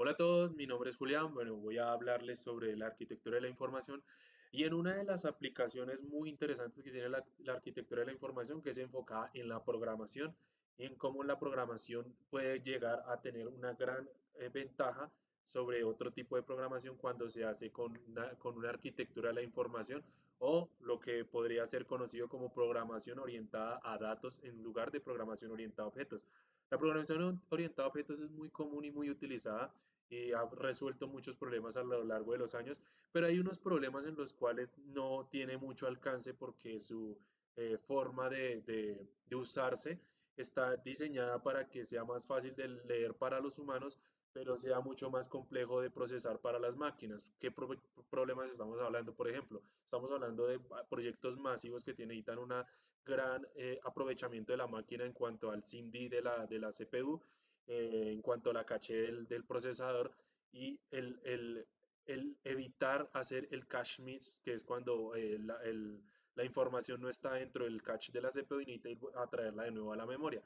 Hola a todos, mi nombre es Julián. Bueno, voy a hablarles sobre la arquitectura de la información y en una de las aplicaciones muy interesantes que tiene la arquitectura de la información, que es enfocada en la programación y en cómo la programación puede llegar a tener una gran ventaja sobre otro tipo de programación cuando se hace con una arquitectura de la información o lo que podría ser conocido como programación orientada a datos en lugar de programación orientada a objetos. La programación orientada a objetos es muy común y muy utilizada y ha resuelto muchos problemas a lo largo de los años, pero hay unos problemas en los cuales no tiene mucho alcance porque su forma de usarse está diseñada para que sea más fácil de leer para los humanos, pero sea mucho más complejo de procesar para las máquinas. ¿Qué problemas estamos hablando? Por ejemplo, estamos hablando de proyectos masivos que necesitan un gran aprovechamiento de la máquina en cuanto al SIMD de la CPU, en cuanto a la caché del procesador y el evitar hacer el cache miss, que es cuando la información no está dentro del cache de la CPU y necesita ir a traerla de nuevo a la memoria.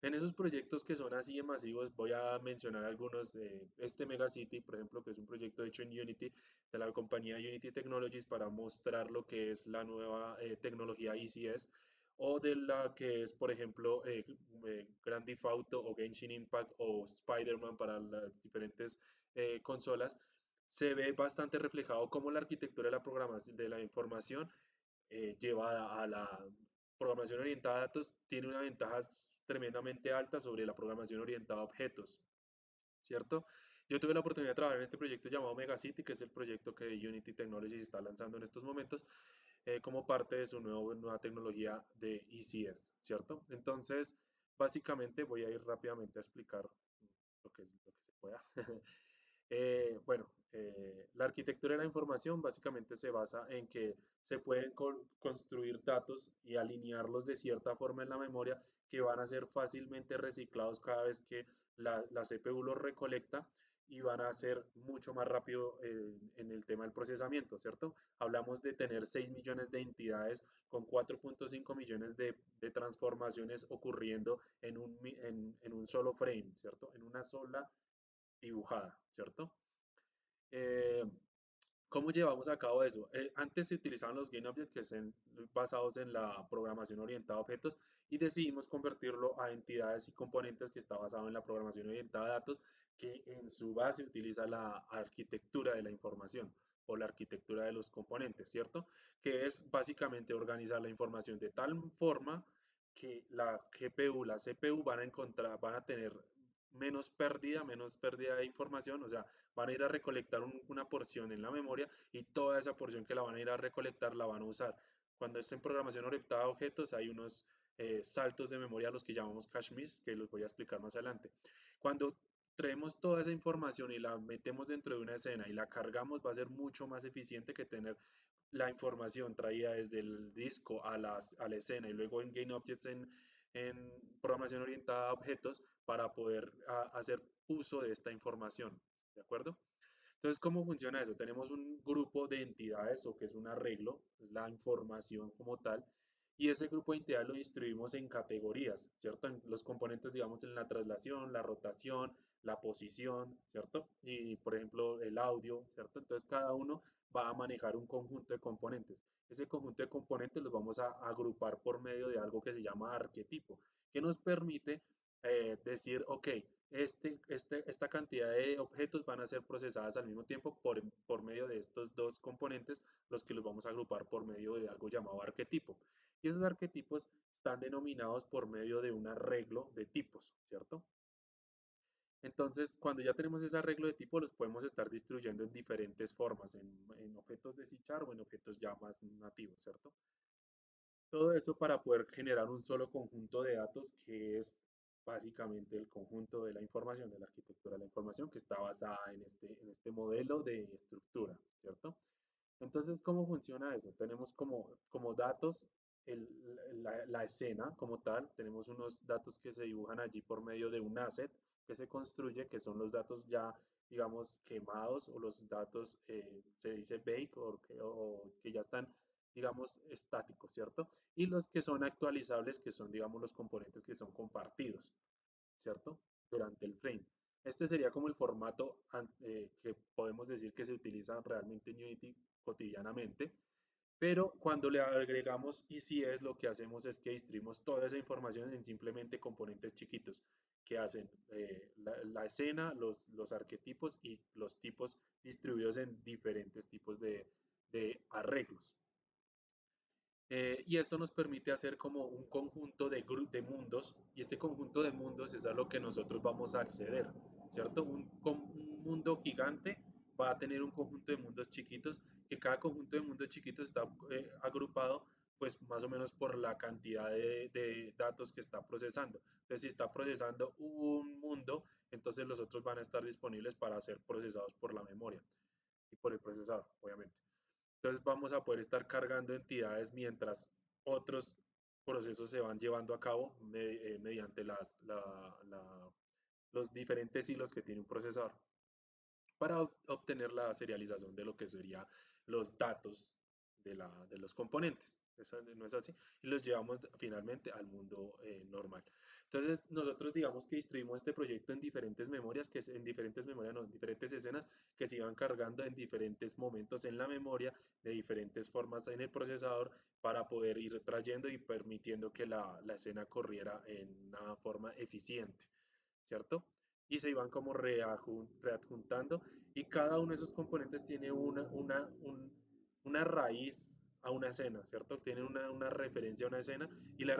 En esos proyectos que son así de masivos, voy a mencionar algunos de este Megacity, por ejemplo, que es un proyecto hecho en Unity, de la compañía Unity Technologies para mostrar lo que es la nueva tecnología ECS, o de la que es, por ejemplo, Grand Theft Auto o Genshin Impact o Spider-Man para las diferentes consolas. Se ve bastante reflejado cómo la arquitectura de la programación de la información llevada a la programación orientada a datos tiene una ventaja tremendamente alta sobre la programación orientada a objetos, ¿cierto? Yo tuve la oportunidad de trabajar en este proyecto llamado Megacity, que es el proyecto que Unity Technologies está lanzando en estos momentos como parte de su nueva tecnología de ECS, ¿cierto? Entonces, básicamente voy a ir rápidamente a explicar lo que se pueda. La arquitectura de la información básicamente se basa en que se pueden construir datos y alinearlos de cierta forma en la memoria que van a ser fácilmente reciclados cada vez que la CPU los recolecta y van a ser mucho más rápido en el tema del procesamiento, ¿cierto? Hablamos de tener 6 millones de entidades con 4.5 millones de transformaciones ocurriendo en un solo frame, ¿cierto? En una sola dibujada, ¿cierto? Eh, ¿Cómo llevamos a cabo eso? Antes se utilizaban los GameObjects que son basados en la programación orientada a objetos y decidimos convertirlo a entidades y componentes que está basado en la programación orientada a datos que en su base utiliza la arquitectura de la información o la arquitectura de los componentes, ¿cierto? Que es básicamente organizar la información de tal forma que la GPU, la CPU van a tener menos pérdida de información, o sea, van a ir a recolectar una porción en la memoria y toda esa porción que la van a ir a recolectar la van a usar. Cuando está en programación orientada a objetos hay unos saltos de memoria a los que llamamos cache miss, que los voy a explicar más adelante. Cuando traemos toda esa información y la metemos dentro de una escena y la cargamos, va a ser mucho más eficiente que tener la información traída desde el disco a la escena y luego en GameObjects en programación orientada a objetos para poder hacer uso de esta información. ¿De acuerdo? Entonces, ¿cómo funciona eso? Tenemos un grupo de entidades o que es un arreglo, es la información como tal, y ese grupo de entidades lo distribuimos en categorías, ¿cierto? En los componentes, digamos, en la traslación, la rotación, la posición, ¿cierto? Y, por ejemplo, el audio, ¿cierto? Entonces, cada uno va a manejar un conjunto de componentes. Ese conjunto de componentes los vamos a agrupar por medio de algo que se llama arquetipo, que nos permite decir, ok, esta cantidad de objetos van a ser procesadas al mismo tiempo por medio de estos dos componentes, los que los vamos a agrupar por medio de algo llamado arquetipo. Y esos arquetipos están denominados por medio de un arreglo de tipos, ¿cierto? Entonces, cuando ya tenemos ese arreglo de tipo, los podemos estar distribuyendo en diferentes formas, en objetos de C# o en objetos ya más nativos, ¿cierto? Todo eso para poder generar un solo conjunto de datos que es básicamente el conjunto de la información, de la arquitectura de la información que está basada en este modelo de estructura, ¿cierto? Entonces, ¿cómo funciona eso? Tenemos como datos la escena como tal, tenemos unos datos que se dibujan allí por medio de un asset que se construye, que son los datos ya, digamos, quemados o los datos, se dice bake o que ya están, digamos, estáticos, ¿cierto? Y los que son actualizables, que son, digamos, los componentes que son compartidos, ¿cierto? Durante el frame. Este sería como el formato que podemos decir que se utiliza realmente en Unity cotidianamente. Pero cuando le agregamos ECS, lo que hacemos es que distribuimos toda esa información en simplemente componentes chiquitos que hacen la escena, los arquetipos y los tipos distribuidos en diferentes tipos de arreglos. Y esto nos permite hacer como un conjunto de mundos, y este conjunto de mundos es a lo que nosotros vamos a acceder, ¿cierto? Un mundo gigante va a tener un conjunto de mundos chiquitos, que cada conjunto de mundos chiquitos está agrupado pues más o menos por la cantidad de datos que está procesando. Entonces, si está procesando un mundo, entonces los otros van a estar disponibles para ser procesados por la memoria y por el procesador, obviamente. Entonces vamos a poder estar cargando entidades mientras otros procesos se van llevando a cabo mediante los diferentes hilos que tiene un procesador para obtener la serialización de lo que serían los datos de los componentes. ¿No es así? Y los llevamos finalmente al mundo normal. Entonces, nosotros digamos que distribuimos este proyecto en diferentes memorias, en diferentes memorias, no, en diferentes escenas que se iban cargando en diferentes momentos en la memoria, de diferentes formas en el procesador, para poder ir trayendo y permitiendo que la escena corriera en una forma eficiente, ¿cierto? Y se iban como readjuntando y cada uno de esos componentes tiene una raíz a una escena, ¿cierto? Tiene una referencia a una escena y la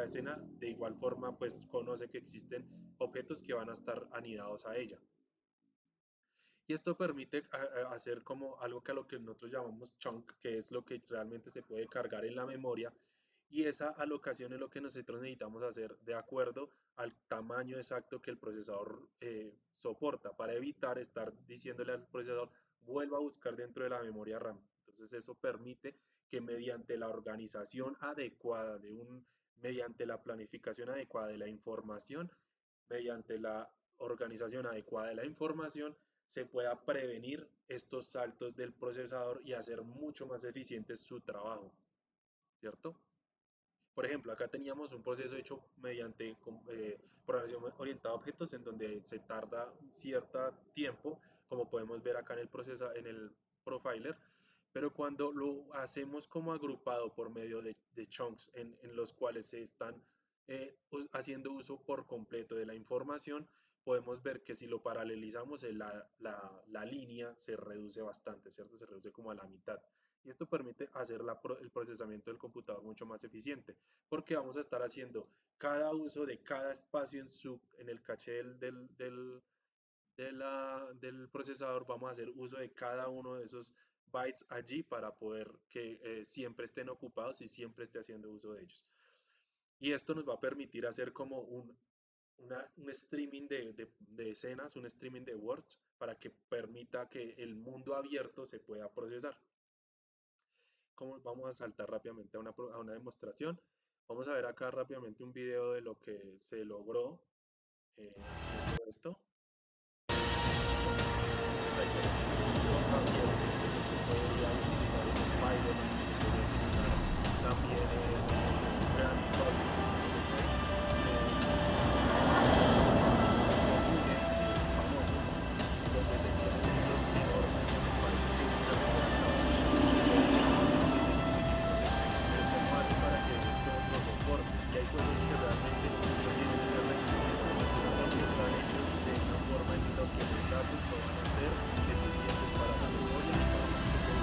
escena de igual forma pues conoce que existen objetos que van a estar anidados a ella. Y esto permite hacer como algo que a lo que nosotros llamamos chunk, que es lo que realmente se puede cargar en la memoria. Y esa alocación es lo que nosotros necesitamos hacer de acuerdo al tamaño exacto que el procesador soporta para evitar estar diciéndole al procesador vuelva a buscar dentro de la memoria RAM. Entonces eso permite que mediante la organización adecuada mediante la planificación adecuada de la información, mediante la organización adecuada de la información, se pueda prevenir estos saltos del procesador y hacer mucho más eficiente su trabajo, ¿cierto? Por ejemplo, acá teníamos un proceso hecho mediante programación orientada a objetos en donde se tarda cierto tiempo, como podemos ver acá en el profiler, pero cuando lo hacemos como agrupado por medio de chunks en los cuales se están haciendo uso por completo de la información, podemos ver que si lo paralelizamos, la línea se reduce bastante, ¿cierto? Se reduce como a la mitad. Y esto permite hacer el procesamiento del computador mucho más eficiente, porque vamos a estar haciendo cada uso de cada espacio en el caché del procesador, vamos a hacer uso de cada uno de esos bytes allí para poder que siempre estén ocupados y siempre esté haciendo uso de ellos. Y esto nos va a permitir hacer como un streaming de escenas, un streaming de words, para que permita que el mundo abierto se pueda procesar. Vamos a saltar rápidamente a una demostración. Vamos a ver acá rápidamente un video de lo que se logró haciendo esto. Entonces ahí tenemos un video abierto que se podría utilizar en Spider-Man, se podría utilizar también en Grand Theft comunes, famosos, donde se tienen mundos enormes, donde parece que nunca se puede acabar. Pero ¿cómo hace para que esto lo soporte? Y hay juegos que realmente no tienen ese requisito, porque están hechos de una forma en la que los datos no van a ser eficientes para la memoria ni para la CPU.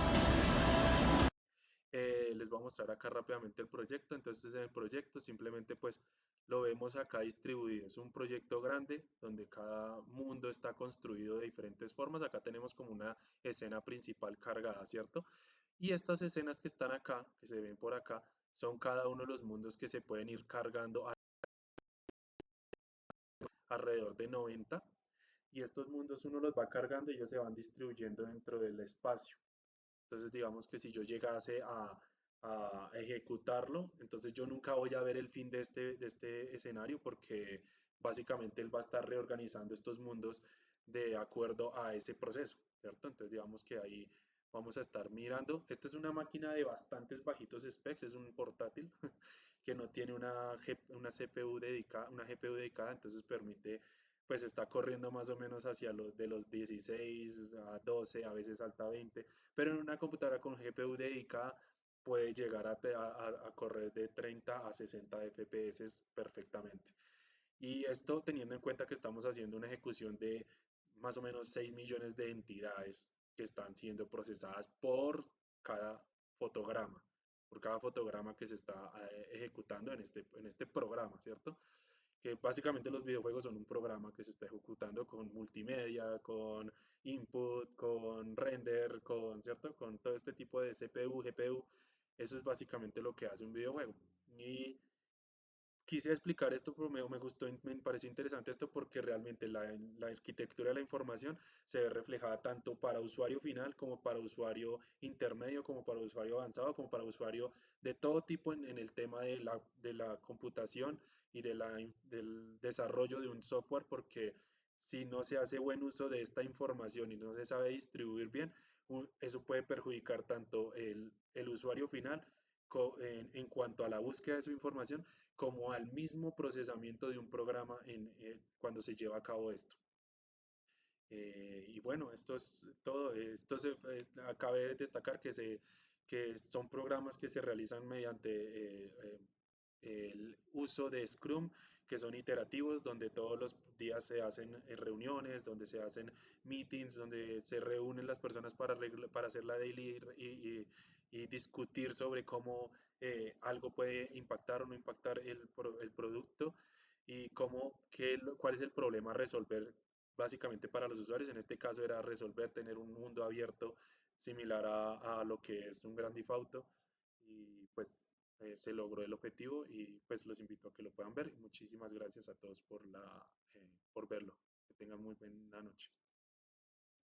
Les voy a mostrar acá rápidamente el proyecto. Entonces en el proyecto simplemente pues lo vemos acá distribuido. Es un proyecto grande donde cada mundo está construido de diferentes formas. Acá tenemos como una escena principal cargada, ¿cierto? Y estas escenas que están acá, que se ven por acá, son cada uno de los mundos que se pueden ir cargando alrededor de 90. Y estos mundos uno los va cargando y ellos se van distribuyendo dentro del espacio. Entonces, digamos que si yo llegase a ejecutarlo, entonces yo nunca voy a ver el fin de este escenario porque básicamente él va a estar reorganizando estos mundos de acuerdo a ese proceso, ¿cierto? Entonces, digamos que ahí vamos a estar mirando. Esta es una máquina de bastantes bajitos specs, es un portátil que no tiene una CPU dedicada, entonces permite pues está corriendo más o menos hacia los de los 16 a 12, a veces salta a 20, pero en una computadora con GPU dedicada puede llegar a correr de 30 a 60 FPS perfectamente. Y esto teniendo en cuenta que estamos haciendo una ejecución de más o menos 6 millones de entidades que están siendo procesadas por cada fotograma, por cada fotograma que se está ejecutando en este programa, ¿cierto? Que básicamente los videojuegos son un programa que se está ejecutando con multimedia, con input, con render, con, ¿cierto? Con todo este tipo de CPU, GPU. Eso es básicamente lo que hace un videojuego. Y quise explicar esto, pero me gustó, me pareció interesante esto porque realmente la arquitectura de la información se ve reflejada tanto para usuario final como para usuario intermedio, como para usuario avanzado, como para usuario de todo tipo en el tema de la computación y del desarrollo de un software, porque si no se hace buen uso de esta información y no se sabe distribuir bien, eso puede perjudicar tanto el usuario final en cuanto a la búsqueda de su información como al mismo procesamiento de un programa cuando se lleva a cabo esto. Y bueno, esto es todo. Acabe de destacar que son programas que se realizan mediante el uso de Scrum, que son iterativos, donde todos los días se hacen reuniones, donde se hacen meetings, donde se reúnen las personas para hacer la daily y discutir sobre cómo algo puede impactar o no impactar el producto y cuál es el problema a resolver básicamente para los usuarios. En este caso era resolver, tener un mundo abierto similar a lo que es un Grand Theft Auto y pues se logró el objetivo y pues los invito a que lo puedan ver. Muchísimas gracias a todos por verlo. Que tengan muy buena noche.